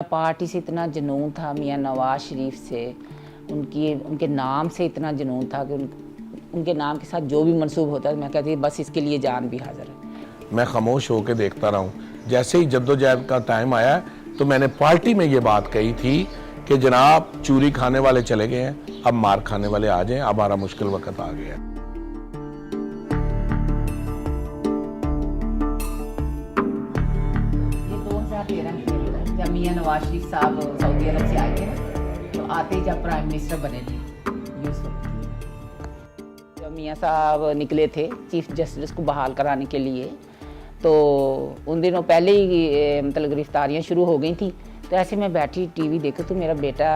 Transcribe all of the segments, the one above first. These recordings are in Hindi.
पार्टी से इतना जुनून था मियाँ नवाज शरीफ से, उनके नाम से इतना जुनून था कि उनके नाम के साथ जो भी मंसूब होता है मैं कहती बस इसके लिए जान भी हाजिर है। मैं खामोश होकर देखता रहा हूँ। जैसे ही जद्दोजहद का टाइम आया तो मैंने पार्टी में ये बात कही थी कि जनाब चूरी खाने वाले चले गए हैं, अब मार खाने वाले आ जाएं, अब हमारा मुश्किल वक्त आ गया है। जब मियाँ नवाज शरीफ साहब सऊदी अरब से आए थे तो आते ही जब प्राइम मिनिस्टर बने थे यूसुफ, जब मियाँ साहब निकले थे चीफ जस्टिस को बहाल कराने के लिए तो उन दिनों पहले ही मतलब गिरफ्तारियाँ शुरू हो गई थी। तो ऐसे मैं बैठी टीवी देखी तो मेरा बेटा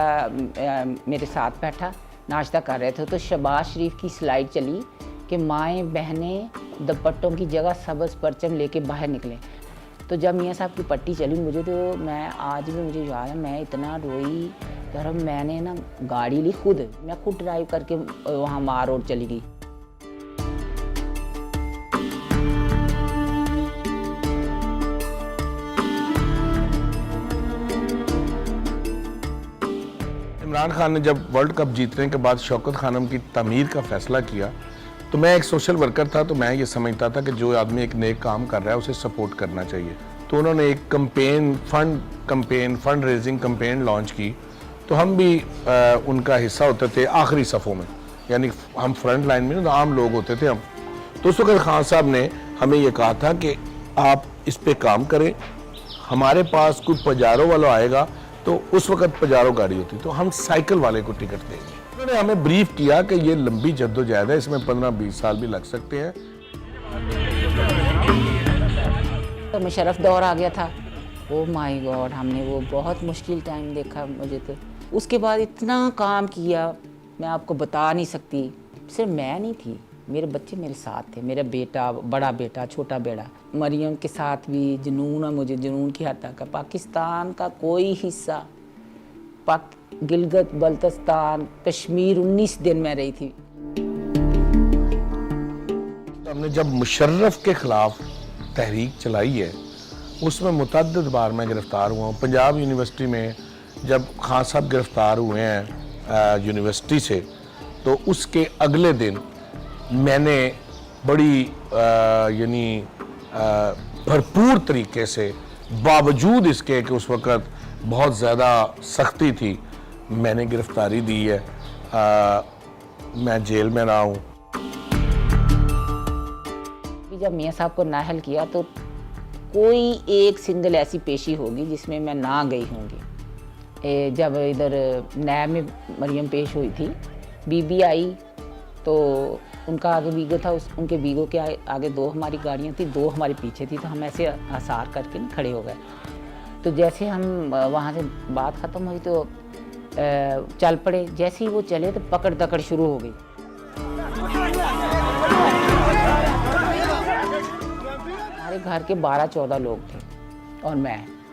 मेरे साथ बैठा नाश्ता कर रहे थे तो शहबाज शरीफ की स्लाइड चली कि माएँ बहनें दुपट्टों की जगह सब्ज़ परचम लेके बाहर निकले। तो जब मियाँ साहब की पट्टी चली मुझे तो मैं आज भी मुझे याद है मैं इतना रोई यार, मैंने ना गाड़ी ली मैं खुद ड्राइव करके वहाँ मार रोड चली गई। इमरान खान ने जब वर्ल्ड कप जीतने के बाद शौकत खानम की तमीर का फैसला किया तो मैं एक सोशल वर्कर था तो मैं ये समझता था कि जो आदमी एक नेक काम कर रहा है उसे सपोर्ट करना चाहिए। तो उन्होंने एक फंड रेजिंग कैंपेन लॉन्च की तो हम भी उनका हिस्सा होते थे आखिरी सफ़ों में, यानी हम फ्रंट लाइन में तो आम लोग होते थे हम। तो उस वक्त खान साहब ने हमें ये कहा था कि आप इस पे काम करें, हमारे पास कोई पजारो वाला आएगा तो उस वक्त पजारो गाड़ी होती तो हम साइकिल वाले को टिकट देंगे। उन्होंने हमें ब्रीफ किया कि ये लंबी जद्दोजहद है, इसमें 15-20 साल भी लग सकते हैं। तो मुशर्रफ दौर आ गया था, ओ माय गॉड, हमने वो बहुत मुश्किल टाइम देखा। मुझे तो उसके बाद इतना काम किया मैं आपको बता नहीं सकती। सिर्फ मैं नहीं थी, मेरे बच्चे मेरे साथ थे, मेरा बेटा, बड़ा बेटा, छोटा बेटा। मरियम के साथ भी जुनून है मुझे, जुनून की हद तक। पाकिस्तान का कोई हिस्सा, गिलगित बल्तिस्तान, कश्मीर 19 दिन में रही थी। हमने जब मुशर्रफ के खिलाफ तहरीक चलाई है उसमें मुतअद्दिद बार मैं गिरफ्तार हुआ हूँ। पंजाब यूनिवर्सिटी में जब खान साहब गिरफ्तार हुए हैं यूनिवर्सिटी से तो उसके अगले दिन मैंने बड़ी यानी भरपूर तरीके से, बावजूद इसके कि उस वक़्त बहुत ज़्यादा सख्ती थी, मैंने गिरफ्तारी दी है। मैं जेल में रहा हूँ। जब मियाँ साहब को नाअहल किया तो कोई एक सिंगल ऐसी पेशी होगी जिसमें मैं ना गई होंगी। जब इधर नैब में मरियम पेश हुई थी, बीबी आई तो उनका आगे बीगो था, उनके बीगो के आगे 2 हमारी गाड़ियाँ थी, 2 हमारे पीछे थी। तो हम ऐसे आसार करके खड़े हो गए। तो जैसे हम वहाँ से बात ख़त्म हुई तो चल पड़े। जैसे ही वो चले तो पकड़ दकड़ शुरू हो गई। हमारे घर के 12-14 लोग थे और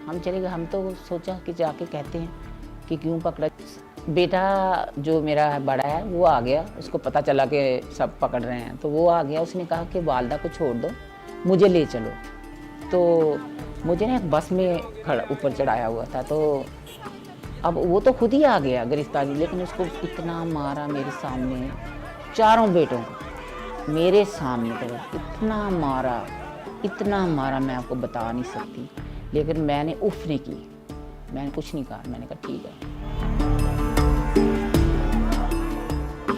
हम चले गए। हम तो सोचा कि जाके कहते हैं कि क्यों पकड़ा। बेटा जो मेरा बड़ा है वो आ गया, उसको पता चला कि सब पकड़ रहे हैं तो वो आ गया। उसने कहा कि वालदा को छोड़ दो, मुझे ले चलो। तो मुझे ना एक बस में ऊपर चढ़ाया हुआ था तो अब वो तो खुद ही आ गया गिरफ्तारी, लेकिन उसको इतना मारा मेरे सामने, चारों बेटों को मेरे सामने तो इतना मारा मैं आपको बता नहीं सकती। लेकिन मैंने उफ नहीं की, मैंने कुछ नहीं कहा, मैंने कहा ठीक है।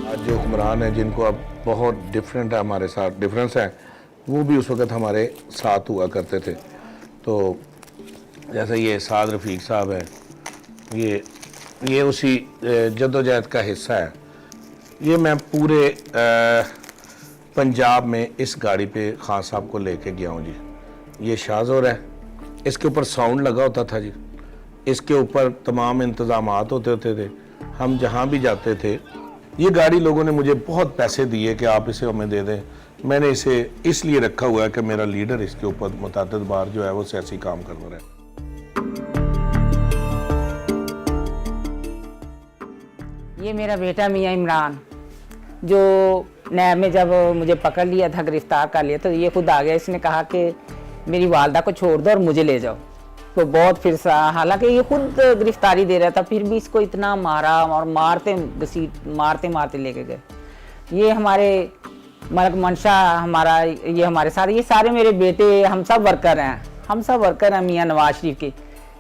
आज जो हुक्मरान हैं जिनको अब बहुत डिफरेंट है, हमारे साथ डिफरेंस है, वो भी उस वक़्त हमारे साथ हुआ करते थे। तो जैसे ये साद रफ़ीक साहब है, ये उसी जद्दोजहद का हिस्सा है। ये मैं पूरे पंजाब में इस गाड़ी पे खान साहब को लेके गया हूँ जी। ये शाहज़ोर है, इसके ऊपर साउंड लगा होता था जी, इसके ऊपर तमाम इंतज़ामात होते थे। हम जहाँ भी जाते थे, ये गाड़ी लोगों ने मुझे बहुत पैसे दिए कि आप इसे हमें दे दें। मैंने इसे इसलिए रखा हुआ है कि मेरा लीडर इसके ऊपर मुतअद्दिद बार जो है वो सियासी काम कर रहा है। ये मेरा बेटा मियाँ इमरान जो नैब में जब मुझे पकड़ लिया था, गिरफ्तार कर लिया तो ये खुद आ गया। इसने कहा कि मेरी वालदा को छोड़ दो और मुझे ले जाओ। तो बहुत फिर हालांकि ये खुद गिरफ्तारी दे रहा था, फिर भी इसको इतना मारा और मारते लेके गए। ये हमारे मलक मंशा हमारा, ये हमारे सारे, ये सारे मेरे बेटे, हम सब वर्कर हैं मियां नवाज शरीफ के।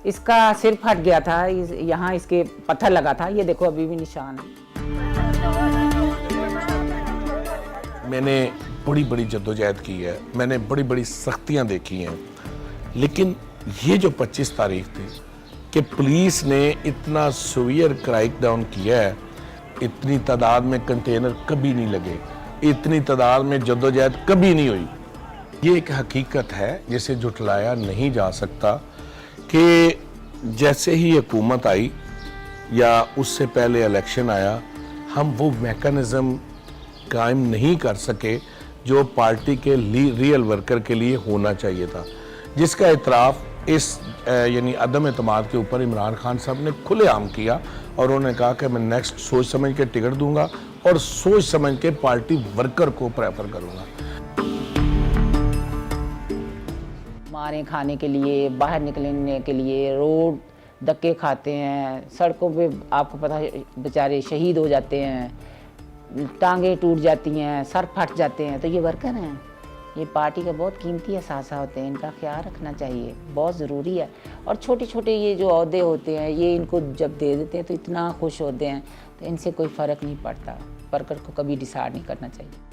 इसका सिर फट गया था, यहाँ इसके पत्थर लगा था, ये देखो अभी भी निशान है। मैंने बड़ी बड़ी जद्दोजहद की है, मैंने बड़ी बड़ी सख्तियां देखी हैं, लेकिन ये जो 25 तारीख थी कि पुलिस ने इतना सुवियर क्रैक डाउन किया है, इतनी तादाद में कंटेनर कभी नहीं लगे, इतनी तादाद में जद्दोजहद कभी नहीं हुई। ये एक हकीकत है जिसे झुठलाया नहीं जा सकता कि जैसे ही हुकूमत आई या उससे पहले इलेक्शन आया, हम वो मैकेनिज़्म कायम नहीं कर सके जो पार्टी के रियल वर्कर के लिए होना चाहिए था, जिसका इतराफ़ इस यानी अदम एतमाद के ऊपर इमरान खान साहब ने खुलेआम किया और उन्होंने कहा कि मैं नेक्स्ट सोच समझ के टिकट दूंगा और सोच समझ के पार्टी वर्कर को प्रेफर करूंगा। मारें खाने के लिए, बाहर निकलने के लिए रोड धक्के खाते हैं, सड़कों पे आपको पता है बेचारे शहीद हो जाते हैं, टांगे टूट जाती हैं, सर फट जाते हैं, तो ये वर्कर हैं, ये पार्टी का बहुत कीमती असासा होते हैं, इनका ख्याल रखना चाहिए, बहुत ज़रूरी है। और छोटे छोटे ये जो ओहदे होते हैं, ये इनको जब दे देते हैं तो इतना खुश होते हैं, तो इनसे कोई फ़र्क नहीं पड़ता। वर्कर को कभी डिसाइड नहीं करना चाहिए।